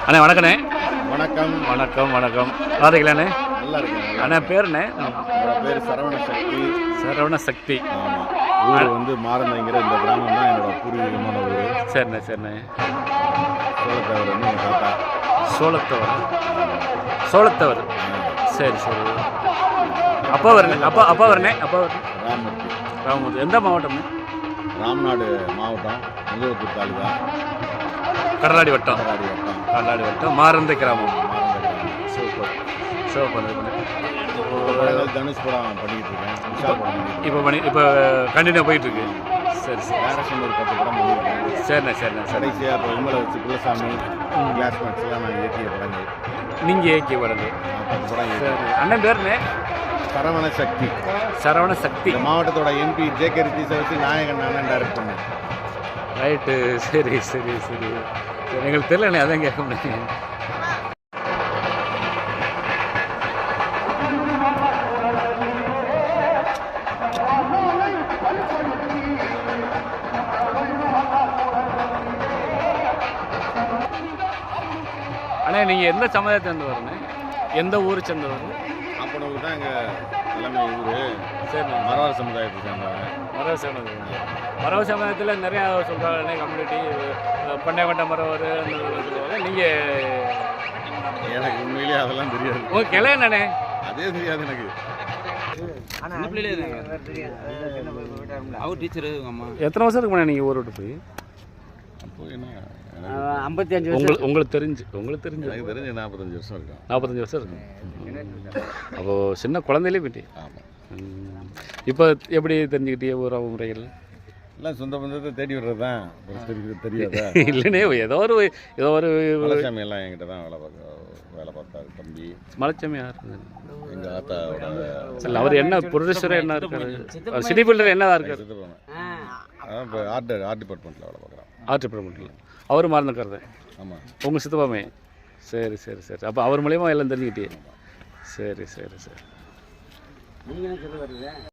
அண்ணே வணக்கண்ணே. வணக்கம். வணக்கம் வணக்கம். பார்த்துக்கலாண்ணே. நல்லா இருக்கேன். அண்ணா பேருண்ணே? என்னோட பேர் சரவண சக்தி. சரவண சக்தி. ஊர் வந்து மாரந்தைங்கிற இந்த கிராமம் தான் என்னோட பூர்வீகமான ஊர். சரிண்ணே சரிண்ணே. சோளத்தவர் வந்து எங்கள் தாத்தா. சோளத்தவர். சோளத்தவர். சரி சரி. அப்பா வரண்ணே. அப்பா வரண்ணே. ராமமூர்த்தி. ராமமூர்த்தி. எந்த மாவட்டம்ண்ணே? ராம்நாடு மாவட்டம், முதுகுளத்தூர் தாலுகா, கடலாடி வட்டம். கடலாடி வட்டம், மாரந்தை கிராமம். சூப்பர். சூப்பர். தனுஷ் படம் பண்ணிக்கிட்டு இருக்கேன். உஷா படம் இப்போ கண்டினியூ போயிட்டுருக்கு. சரி சரி. டேரக்ஷன் ஒரு 10 படம் பண்ணியிருக்கேன். சரிண்ணே சரிண்ணே சரி. கடைசியாக இப்போ விமலை வச்சு குலசாமி, கிளாஸ்மேட்ஸ்லாம் நான் இயக்கிய படங்கள். நீங்கள் இயக்கிய படங்கள் 10 படம். சரி. அண்ணன் பேருண்ணே? சரவண சக்தி. சரவண சக்தி. இந்த மாவட்டத்தோட எம்பி ஜே.கே. ரித்தீஷை வச்சு நாயகன் நானும் டைரக்ட் பண்ணேன். ரைட்டு. சரி சரி சரி. சரி எங்களுக்கு தெரியலண்ணே, அதான் கேட்க முடியும். அண்ணே நீங்கள் எந்த சமுதாயத்தை சேர்ந்தவருண்ணே? எந்த ஊரை சேர்ந்தவர்? அப்பனூர் தான் எங்கள் எல்லாமே ஊர். சரிண்ணே. மரவார சமுதாயத்தை சேர்ந்தவங்க. மரவ சமுதாயம். மரவ சமுதாயத்தில் நிறையா சொல்கிறாங்க, கம்யூனிட்டி பண்ணையங்கொண்ட மரவர் அந்த சொல்லுவாங்க. நீங்கள்? எனக்கு உண்மையிலேயே அதெல்லாம் தெரியாது. ஓ கிளையண்ணே? அதே தெரியாது எனக்கு. அவர் டீச்சரு அம்மா. எத்தனை வருஷம் இருக்குண்ணே நீங்கள் ஊரை விட்டு போய்? அப்போ என்ன 55 வருஷம். உங்களுக்கு தெரிஞ்சு எனக்கு தெரிஞ்சு 45 வருஷம் இருக்கும். 45 வருஷம் இருக்கும். அப்போது சின்ன குழந்தையிலே போயிட்டு. ஆமாம். இப்போ எப்படி தெரிஞ்சுக்கிட்டே உறவு முறைகள்? எல்லாம் சொந்த பந்தத்தை தேடி விடுறது தான். தெரியாதா? இல்லைண்ணே, ஏதோ ஒரு மலைசாமி எல்லாம் என்கிட்ட தான் வேலை பார்த்தாரு தம்பி. மலைச்சாமி யார்? எங்கள் ஆத்தாவோட. இல்லை, அவர் என்ன ப்ரொடியூசராக என்ன இருக்காரு? சினி ஃபீல்டில் என்னதான் இருக்காரு? அதான் இப்போ ஆர்ட் டிபார்ட்மெண்ட்டில் வேலை பார்க்குறான். ஆர்ட் டிபார்ட்மெண்ட்டில் அவர் மறந்துக்கிறது. ஆமாம். உங்கள் சித்தப்பாமே? சரி சரி சரி. அப்போ அவர் மூலியமாக எல்லாம் தெரிஞ்சுக்கிட்டே. சரி சரி சரி. நீங்கள் என்ன சொல்ல வருது?